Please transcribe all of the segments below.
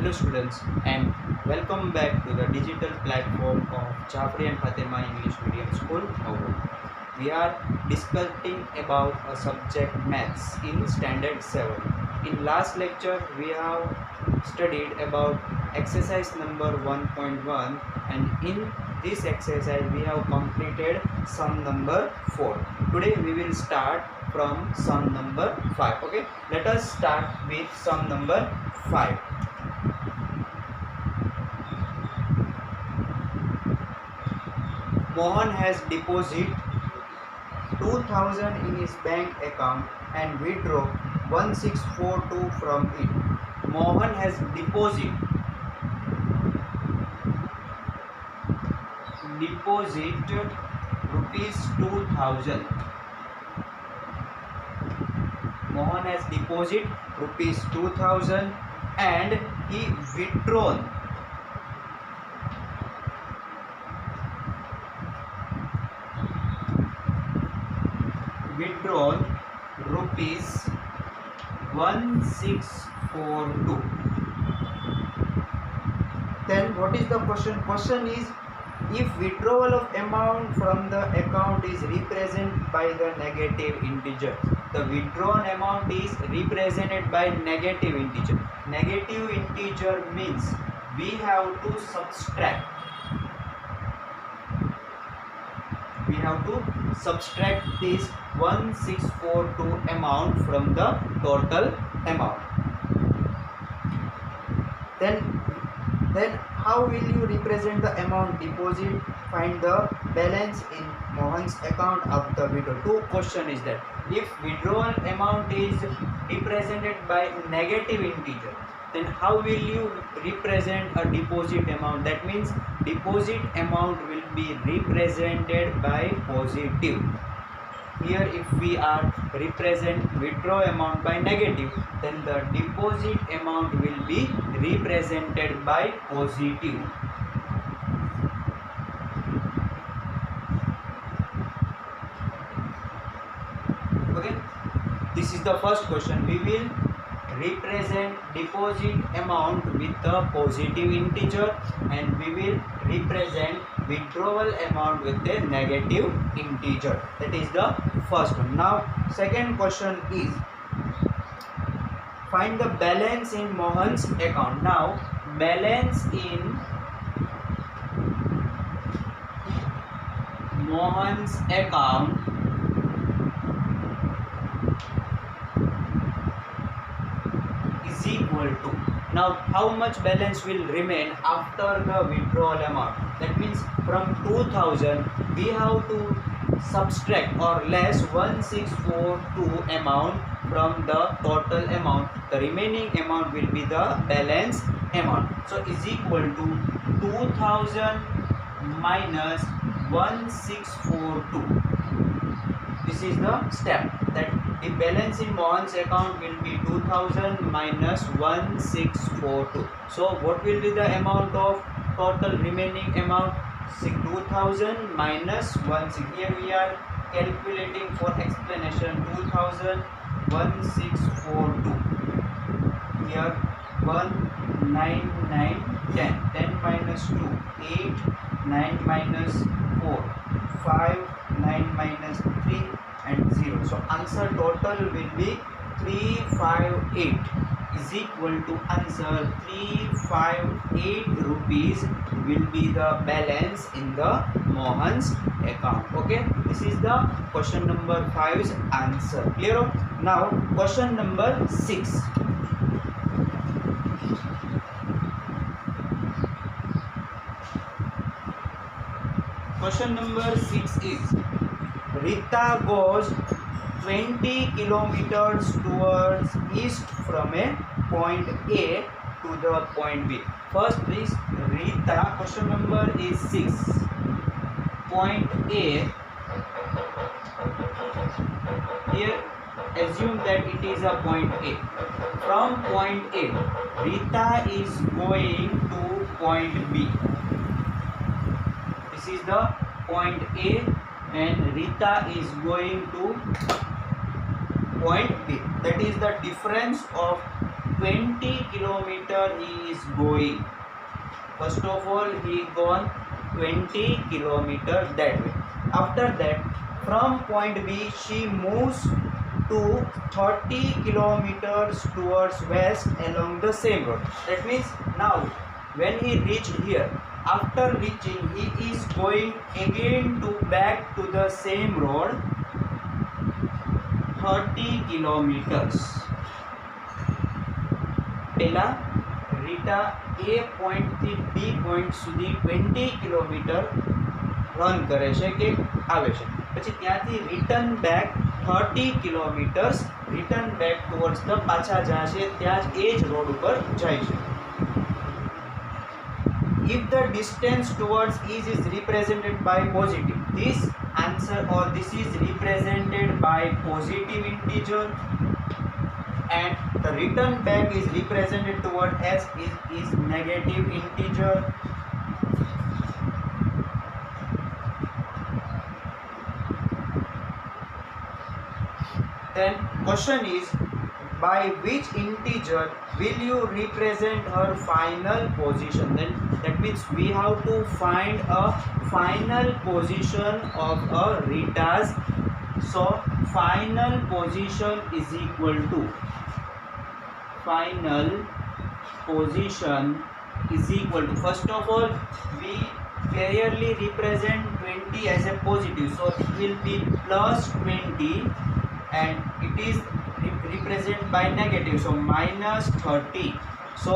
Hello students, and welcome back to the digital platform of Jafri and Fatima English Medium School, Novo. We are discussing about a subject maths in standard 7. In last lecture we have studied about exercise number 1.1, and in this exercise we have completed sum number 4. Today we will start from sum number 5. Okay, let us start with sum number 5. Mohan has deposited 2000 in his bank account and withdraw 1642 from it. Mohan has deposited rupees 2000. Mohan has deposited rupees 2000 and he withdrawn rupees 1642. Then what is the question? Question is, if withdrawal of amount from the account is represented by the negative integer. The withdrawn amount is represented by negative integer. Negative integer means we have to subtract. We have to subtract this 1642 amount from the total amount. Then how will you represent the amount deposit? Find the balance in Mohan's account after withdrawal. Two question is that if withdrawal amount is represented by negative integer, then how will you represent a deposit amount? That means deposit amount will be represented by positive. Here if we are represent withdraw amount by negative, then the deposit amount will be represented by positive. Okay, this is the first question. We will represent deposit amount with the positive integer, and we will represent withdrawal amount with the negative integer. That is the first one. Now second question is, find the balance in Mohan's account. Now balance in Mohan's account is equal to, now how much balance will remain after the withdrawal amount? That means from 2000 we have to subtract or less 1642 amount from the total amount. The remaining amount will be the balance amount. So is equal to 2000 minus 1642. This is the step, that the balance in Mohan's account will be 2000 minus 1642. So what will be the amount of total remaining amount? 2000 minus 16. Here we are calculating for explanation. 2000 1642. Here 1 9 9 10. 10 minus 2 8. 9 minus 4 5. 9 minus 3 and 0. So answer total will be 358 is equal to answer 358 rupees will be the balance in the Mohan's account. Okay, this is the question number 5's answer. Clear? Now question number 6. Question number 6 is, Rita goes 20 kilometers towards east from a point A to the point B. First is Rita, question number is 6. Point A, here assume that it is a point A. From point A, Rita is going to point B. This is the point A and Rita is going to point B. That is the difference of 20 kilometer he is going. First of all, he gone 20 kilometer that way. After that, from point B, she moves to 30 kilometers towards west along the same road. That means now, when he reached here, after reaching, he is going again to back to the same road 30 kilometers. પહેલા Rita A point થી B point સુધી 20 kilometre run કરે છે કે આવે છે, પછી ત્યાંથી return back 30 kilometres return back towards the પાછા જાય છે, ત્યાં જ એ જ રોડ ઉપર જાય છે. If the distance towards east is represented by positive, this answer or this is represented by positive integer, and the return back is represented toward s is negative integer. Then question is, by which integer will you represent her final position? Then that means we have to find a final position of a Rita's. So final position is equal to first of all, we clearly represent 20 as a positive, so it will be plus 20, and it is represented by negative, so minus 30. So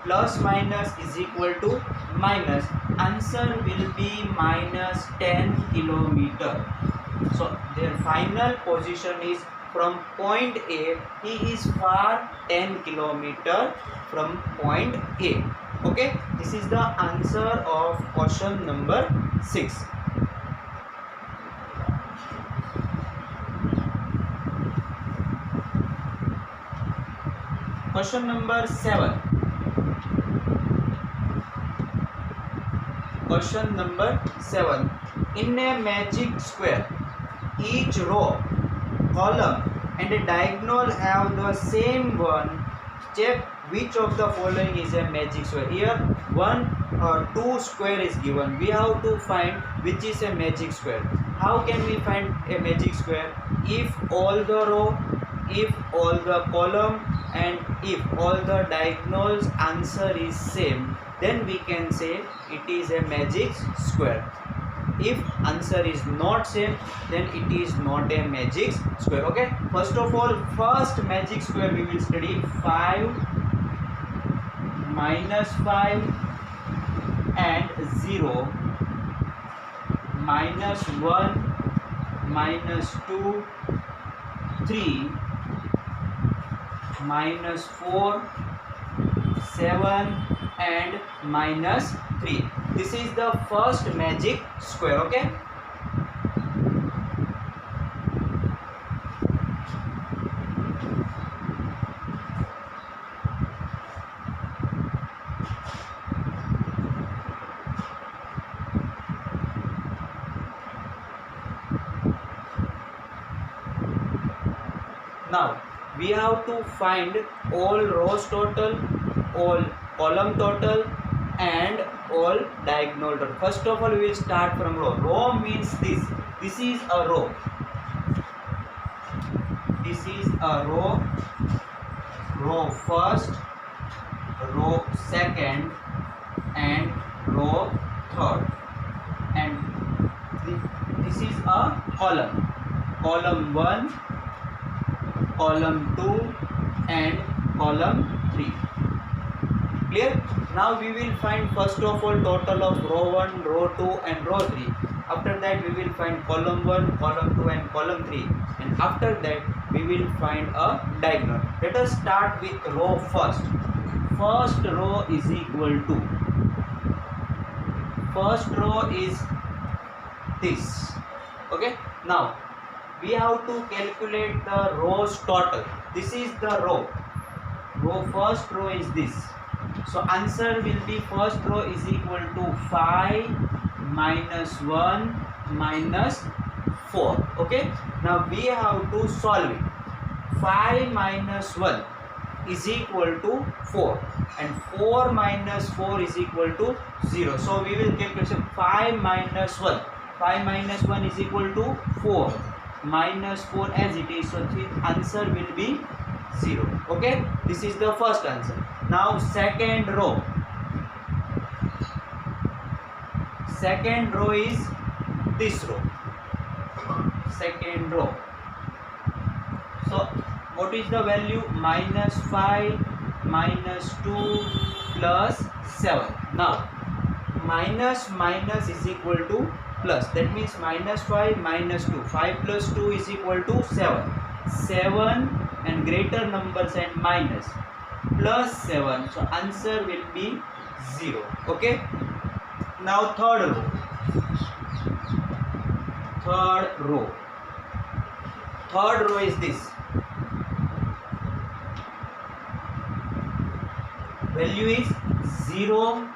plus minus is equal to minus. Answer will be minus 10 kilometer. So their final position is from point A, he is far 10 kilometer from point A. Okay, this is the answer of question number 6. Question number 7. Question number 7. In a magic square, each row, column and a diagonal have the same one. Check which of the following is a magic square. Here 1 or 2 square is given. We have to find which is a magic square. How can we find a magic square? If all the row, if all the column, and if all the diagonals answer is same, then we can say it is a magic square. If answer is not same, then it is not a magic square. Okay, first of all, first magic square we will study 5 minus 5 and 0, minus 1 minus 2 3 minus 4 7 and minus 3. This is the first magic square. Okay, now we have to find all rows total, all column total and all diagonal total. First of all, we will start from row. Row means this. This is a row. This is a row. Row first, row second and row third. And this is a column. Column 1, column 2 and column 3. Clear? Now we will find first of all total of row 1, row 2 and row 3. After that we will find column 1, column 2 and column 3, and after that we will find a diagonal. Let us start with row first. First row is equal to, first row is this. Okay, now we have to calculate the rows total. This is the row. First row is this. So answer will be first row is equal to 5 minus 1 minus 4. Okay, now we have to solve it. 5 minus 1. is equal to 4 and 4 minus 4 is equal to 0. So we will calculate 5 minus 1. 5 minus 1 is equal to 4 minus 4 as it is. So the answer will be 0. Okay, this is the first answer. Now second row. Second row is this row. Second row. So what is the value? Minus 5 minus 2 plus 7. Now minus minus is equal to plus. That means minus 5 minus 2. 5 plus 2 is equal to 7. 7 and greater numbers and minus plus 7. So answer will be 0. Okay. Now third row. Third row. Third row is this. Value is 0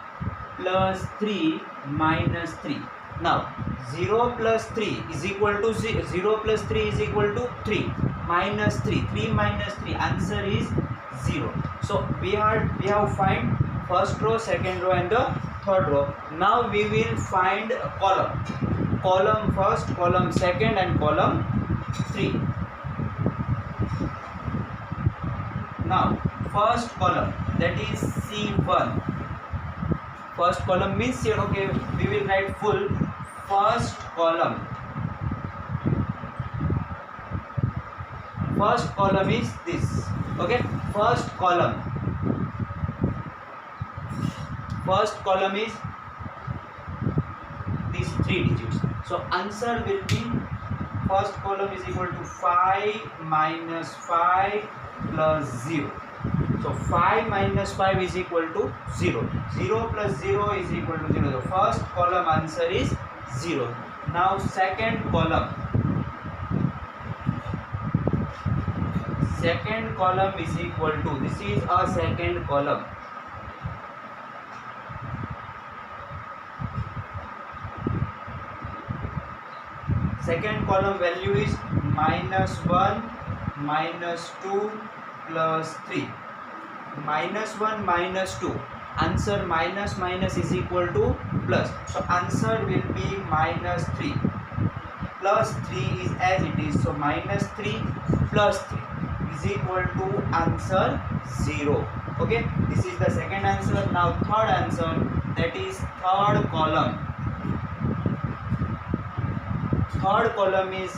plus 3 minus 3. Now 0 plus 3 is equal to 0 plus 3 is equal to 3 minus 3. 3 minus 3 answer is 0. So we have find first row, second row and the third row. Now we will find a column. Column first, column second and column 3. Now first column, that is C1. First column means, okay, we will write full. First column. First column is this. Okay, first column. First column is these 3 digits. So answer will be, first column is equal to 5 minus 5 plus 0. So 5 minus 5 is equal to 0. 0 plus 0 is equal to 0. The first column answer is 0. Now second column. Second column is equal to, this is a second column. Second column value is minus 1 minus 2 plus 3. Minus 1 minus 2. Answer minus minus is equal to plus. So answer will be minus 3. Plus 3 is as it is. So minus 3 plus 3 is equal to answer 0. Okay, this is the second answer. Now third answer, that is third column. Third column is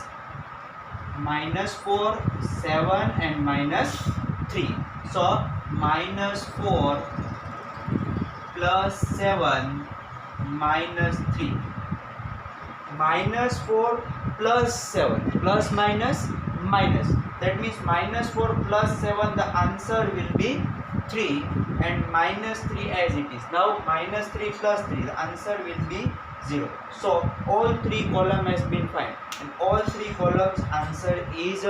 minus 4, 7 and minus 3. So minus 4 plus 7 minus 3. Minus 4 plus 7. Plus minus minus. That means minus 4 plus 7, the answer will be 3 and minus 3 as it is. Now minus 3 plus 3, the answer will be 0. So all 3 columns has been found and all 3 columns answer is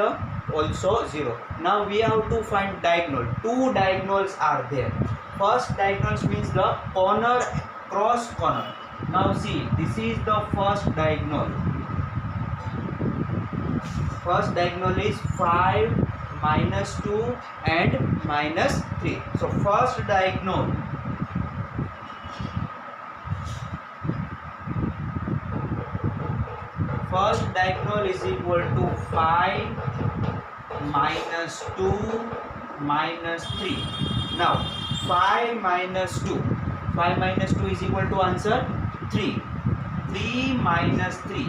also 0. Now we have to find diagonal. 2 diagonals are there. First diagonals means the corner cross corner. Now see, this is the first diagonal. First diagonal is 5 minus 2 and minus 3. So first diagonal. First diagonal is equal to 5 minus 2 minus 3. Now 5 minus 2. 5 minus 2 is equal to answer 3. 3 minus 3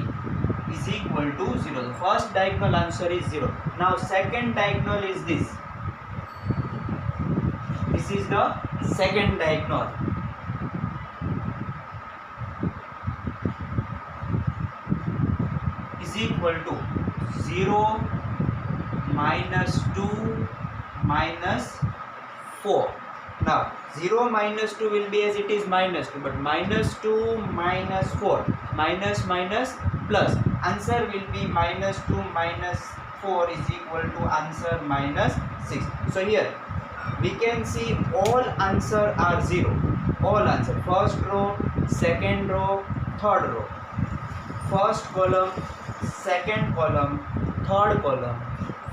is equal to 0. The first diagonal answer is 0. Now second diagonal is this. This is the second diagonal. Is equal to 0 minus 2 minus 4. Now 0 minus 2 will be as it is minus 2, but minus 2 minus 4, minus minus plus, answer will be minus 2 minus 4 is equal to answer minus 6. So here we can see all answer are 0. All answer, first row, second row, third row. First column, second column, third column,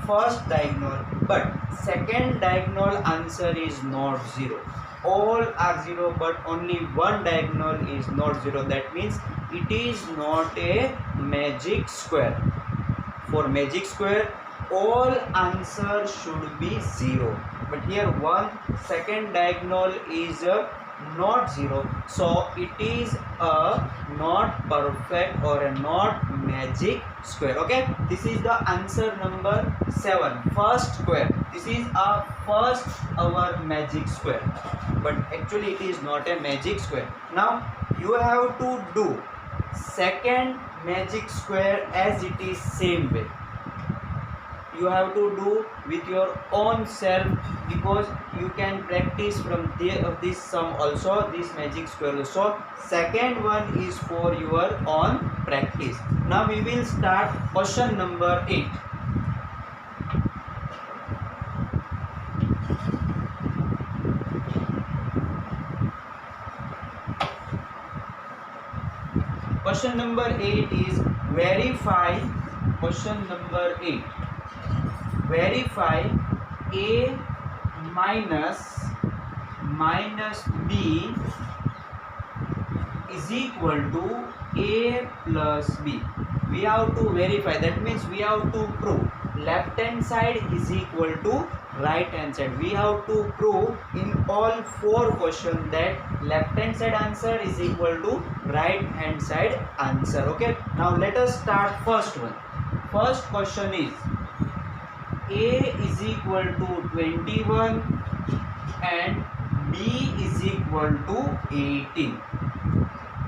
first diagonal, but second diagonal answer is not 0. All are 0, but only one diagonal is not 0. That means it is not a magic square. For magic square, all answers should be 0. But here one second diagonal is not 0. So it is a not perfect or a not magic square. Okay, this is the answer number 7. First square. This is our magic square. But actually it is not a magic square. Now you have to do second magic square as it is same way. You have to do with your own self, because you can practice from this sum also, this magic square also. Second one is for your own practice. Now we will start question number 8. Question number 8 is verify. Question number 8. Verify a minus b is equal to a plus b. We have to verify. That means we have to prove left hand side is equal to right hand side. We have to prove in all 4 questions that left hand side answer is equal to right hand side answer. Okay, now let us start first one. First question is a is equal to 21 and b is equal to 18.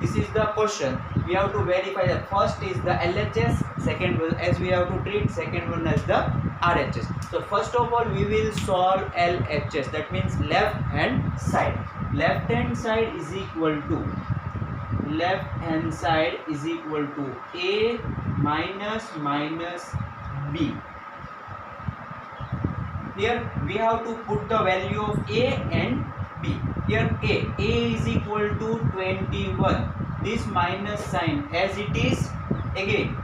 This is the question. We have to verify that first is the LHS, second one, as we have to treat second one as the RHS. So first of all we will solve LHS, that means left hand side. Left hand side is equal to a minus b. Here we have to put the value of a and b. Here a is equal to 21. This minus sign as it is, again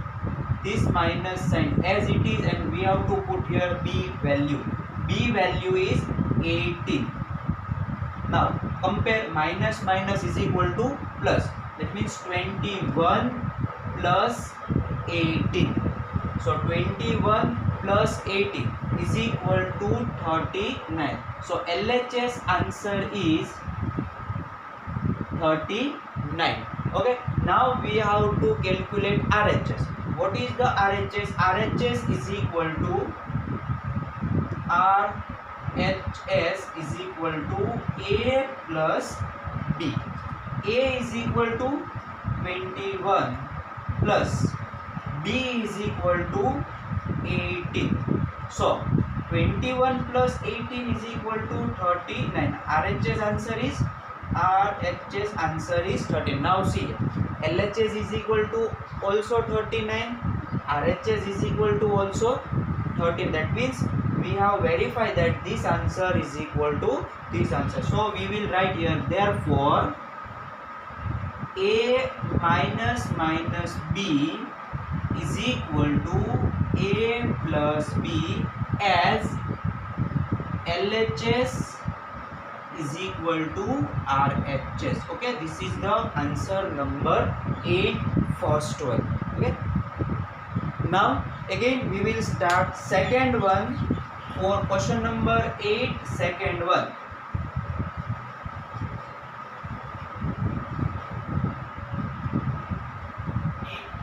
this minus sign as it is, and we have to put here b value. B value is 18. Now compare minus is equal to plus. That means 21 plus 18. So 21 plus 18 is equal to 39. So LHS answer is 39. Okay, now we have to calculate RHS. What is the RHS? RHS is equal to A plus B. A is equal to 21 plus B is equal to 18. So 21 plus 18 is equal to 39. RHS answer is 13. Now see, LHS is equal to also 39. RHS is equal to also 13. That means we have verified that this answer is equal to this answer. So we will write here, therefore a minus b is equal to a plus b, as LHS is equal to RHS. Okay, this is the answer number 8, first one. Okay, now again we will start second one for question number 8, second one.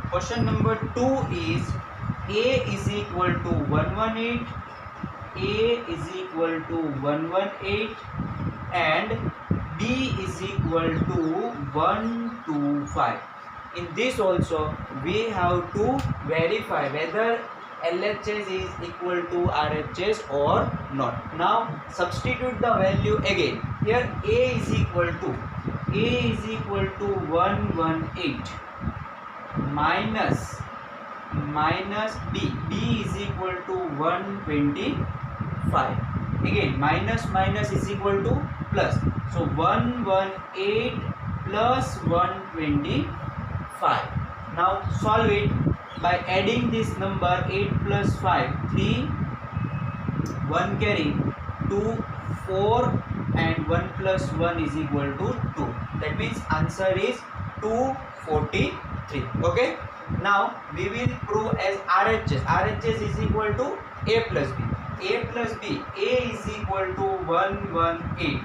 Question number 2 is a is equal to 118, a is equal to 118 and b is equal to 125. In this also we have to verify whether LHS is equal to RHS or not. Now substitute the value again. Here a is equal to 118 minus b is equal to 125. Again minus is equal to plus, so 118 plus 125. Now solve it by adding this number 8 plus 5, 3, 1 carry 2, 4 and 1 plus 1 is equal to 2. That means answer is 243. Okay. Now we will prove as RHS. RHS is equal to A plus B. A plus B. A is equal to 118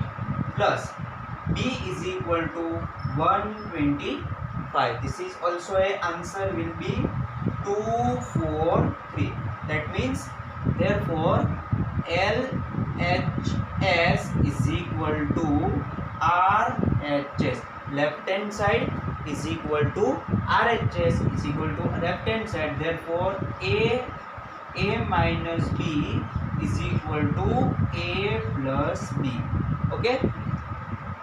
plus B is equal to 125. This is also a answer will be 243. That means therefore LHS is equal to RHS. Left hand side is equal to RHS is equal to left hand side. Therefore A minus B is equal to A plus B. Okay.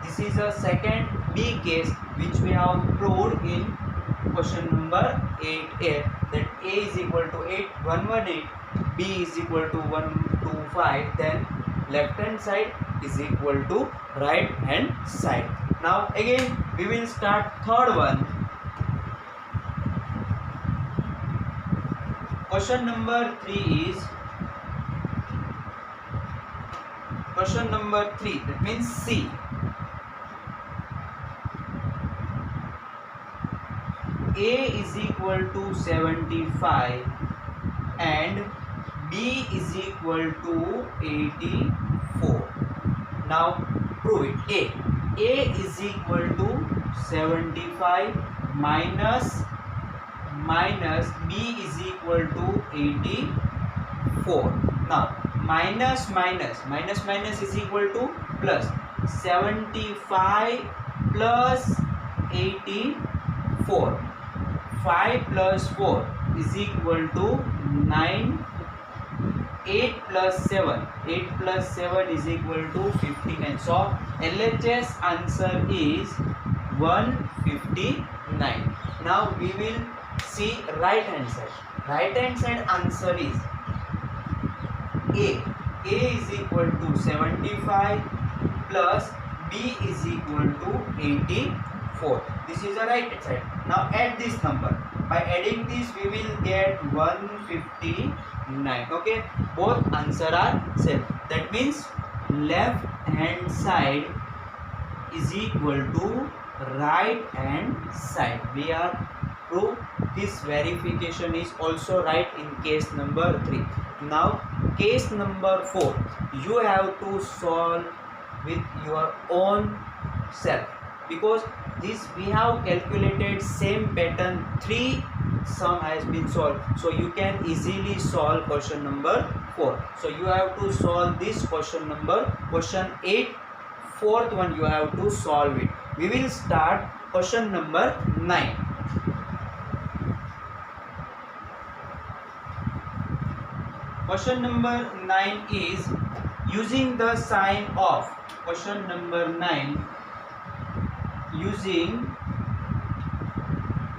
This is a second B case which we have proved in question number 8A, that A is equal to 118, B is equal to 125, then left hand side is equal to right hand side. Now again we will start third one. Question number 3 is question number 3, that means C. A is equal to 75 and B is equal to 84. Now prove it. A is equal to 75 minus B is equal to 84. Now minus is equal to plus. 75 plus 84. 5 plus 4 is equal to 9. 8 plus 7 is equal to 59. So LHS answer is 159. Now we will see right hand side. Right hand side answer is A is equal to 75 plus B is equal to 84. This is the right hand side. Now add this number. By adding this we will get 159. Okay, both answer are same. That means left hand side is equal to right hand side. We are proof this verification is also right in case number 3. Now case number 4, you have to solve with your own self, because this we have calculated same pattern, 3 sum has been solved, so you can easily solve question number 4. So you have to solve this question 8, fourth one you have to solve it. We will start question number 9. Question number 9 is using the sign of. Question number 9, using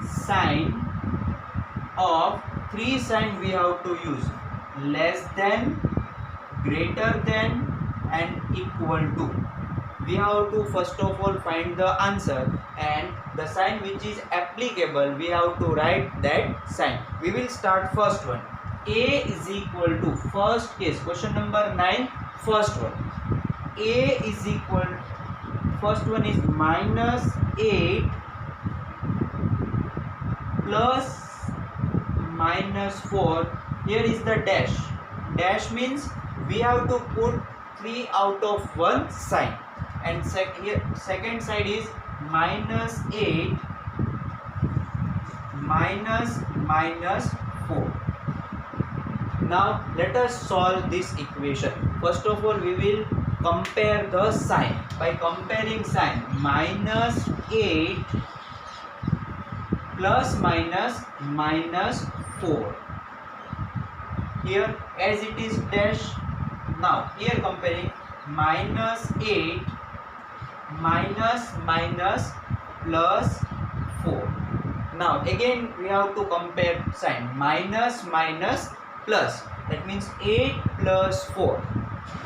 sign of, 3 sign we have to use: less than, greater than and equal to. We have to first of all find the answer, and the sign which is applicable we have to write that sign. We will start first one. A is equal to, first case, question number 9, first one. A is equal, first one is minus 8 plus minus 4. Here is the dash. Dash means we have to put 3 out of 1 sign. And here second side is minus 8 minus 4. Now let us solve this equation. First of all we will compare the sign. By comparing sign, minus 8 plus minus 4. Here as it is dash. Now here comparing minus 8 minus plus 4. Now again we have to compare sign, minus plus. That means 8 plus 4.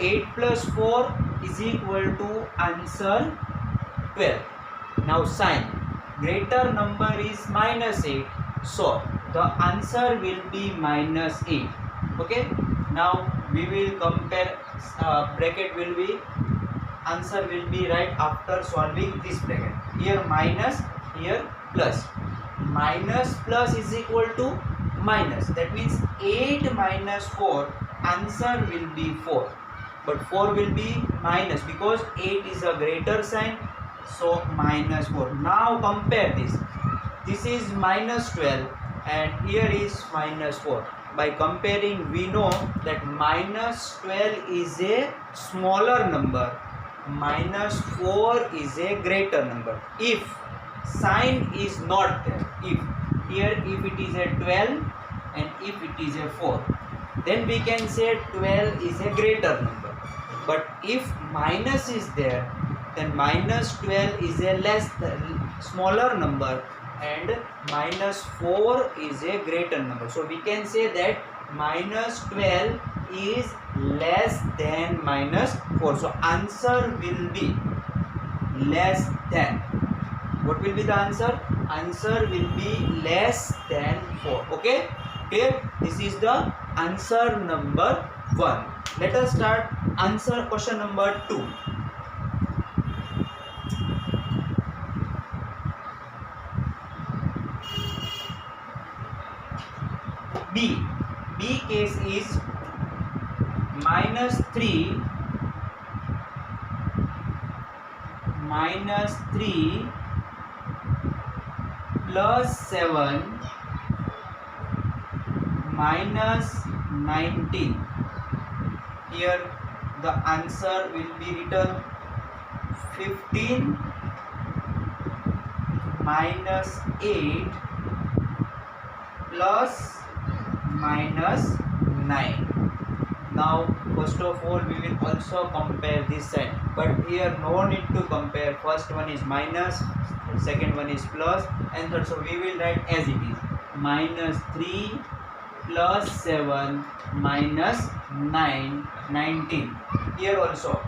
8 plus 4 is equal to answer 12. Now sign, greater number is minus 8. So the answer will be minus 8. Okay. Now we will compare, bracket will be, answer will be right after solving this bracket. Here minus, here plus. Minus plus is equal to minus, that means 8 minus 4, answer will be 4, but 4 will be minus because 8 is a greater sign, so minus 4. Now compare this. This is minus 12 and here is minus 4. By comparing we know that minus 12 is a smaller number, minus 4 is a greater number. If sign is not there, if it is a 12 and if it is a 4, then we can say 12 is a greater number. But if minus is there, then minus 12 is a smaller number and minus 4 is a greater number. So we can say that minus 12 is less than minus 4. So answer will be less than. What will be the answer? Answer will be less than 4. Okay, clear? This is the answer number 1. Let us start answer question number 2. B case is minus 3 plus 7 minus 19. Here the answer will be written 15 minus 8 plus minus 9. Now first of all we will also compare this side, but here no need to compare. First one is minus, second one is plus, and third, so we will write as it is, minus 3 plus 7 minus 9, 19. Here also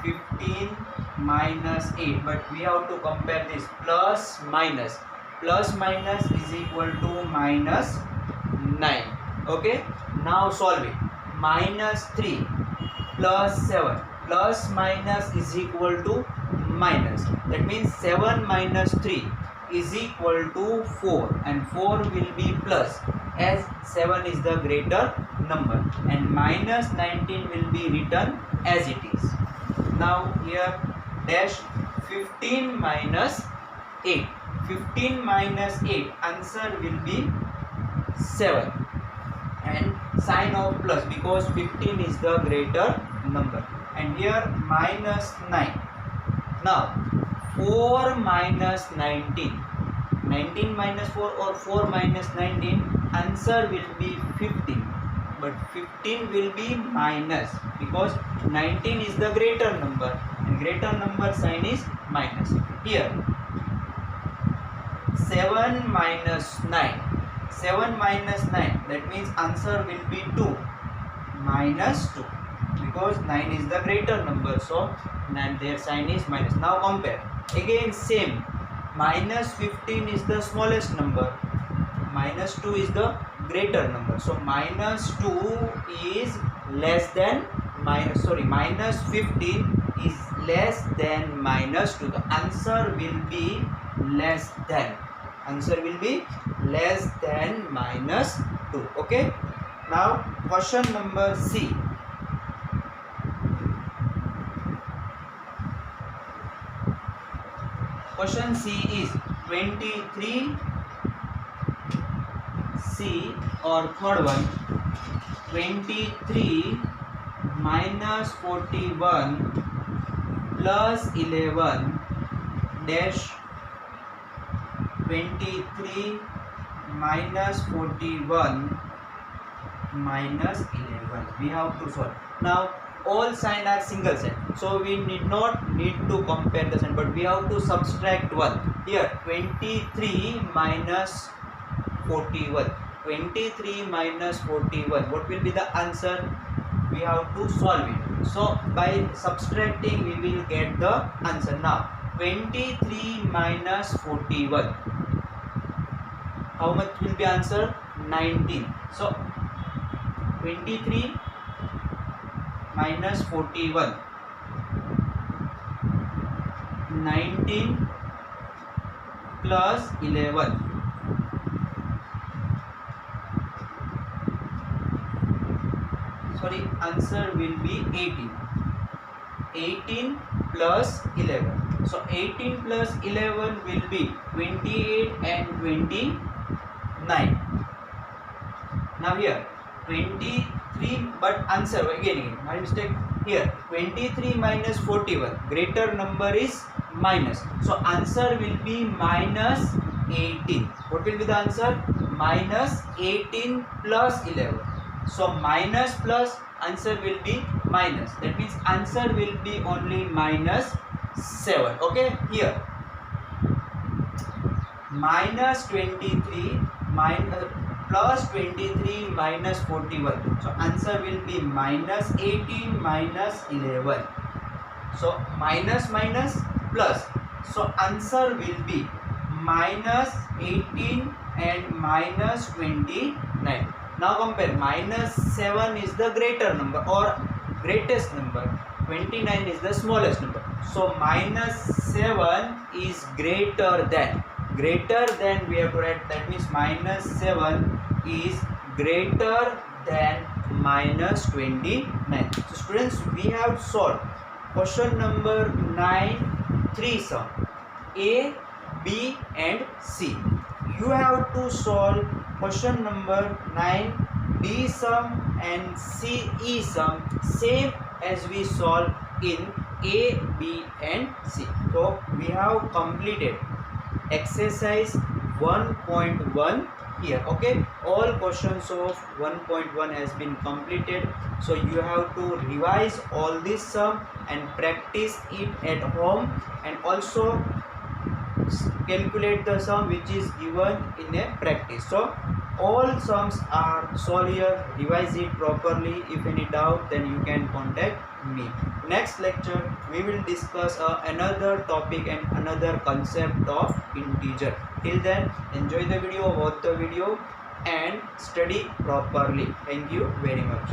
15 minus 8, but we have to compare this plus minus. Plus minus is equal to minus 9. Okay, now solve it. Minus 3 plus 7 plus minus is equal to minus. That means 7 minus 3 is equal to 4, and 4 will be plus as 7 is the greater number, and minus 19 will be written as it is. Now here dash 15 minus 8. 15 minus 8, answer will be 7, and sign of plus because 15 is the greater number, and here minus 9. Now 4 minus 19, 19 minus 4 or 4 minus 19, answer will be 15, but 15 will be minus because 19 is the greater number and greater number sign is minus. Here 7 minus 9, 7 minus 9, that means answer will be 2 minus 2 because 9 is the greater number, so their sign is minus. Now compare again, same, minus 15 is the smallest number, minus 2 is the greater number, so minus 2 is less than minus 15 is less than minus 2. The answer will be less than, answer will be less than minus 2. Okay, now question number C. Question C is 23 C, or third one, 23 minus 41 plus 11 dash 23 minus 41 minus 11. We have to solve. Now all sign are single sign, so we need to compare the sign, but we have to subtract 1. Here 23 minus 41, 23 minus 41, what will be the answer? We have to solve it. So by subtracting we will get the answer. Now 23 minus 41, how much will be answer? 19. So 23 minus 41, 19 plus 11. Sorry, answer will be 18. 18 plus 11. So 18 plus 11 will be 28 and 29. Now here 23, but answer again my mistake here. 23 minus 41, greater number is minus. So answer will be minus 18. What will be the answer? Minus 18 plus 11. So minus plus, answer will be minus. That means answer will be only minus 7. Okay, here minus 23 minus plus 23 minus 41. So answer will be minus 18 minus 11. So minus minus plus. So answer will be minus 18 and minus 29. Now compare. Minus 7 is the greater number or greatest number. 29 is the smallest number. So minus 7 is greater than. Greater than we have to write. That means minus 7 is greater than minus 29. So students, we have solved question number 9, 3 sum, A, B and C. You have to solve question number 9, B sum and C, E sum same as we solve in A, B and C. So we have completed exercise 1.1 here. Okay, all questions of 1.1 has been completed. So you have to revise all this sum and practice it at home, and also calculate the sum which is given in a practice. So all sums are solved here. Revise it properly. If any doubt, then you can contact me. Next lecture we will discuss another topic and another concept of integer. Till then, enjoy the video, watch the video and study properly. Thank you very much.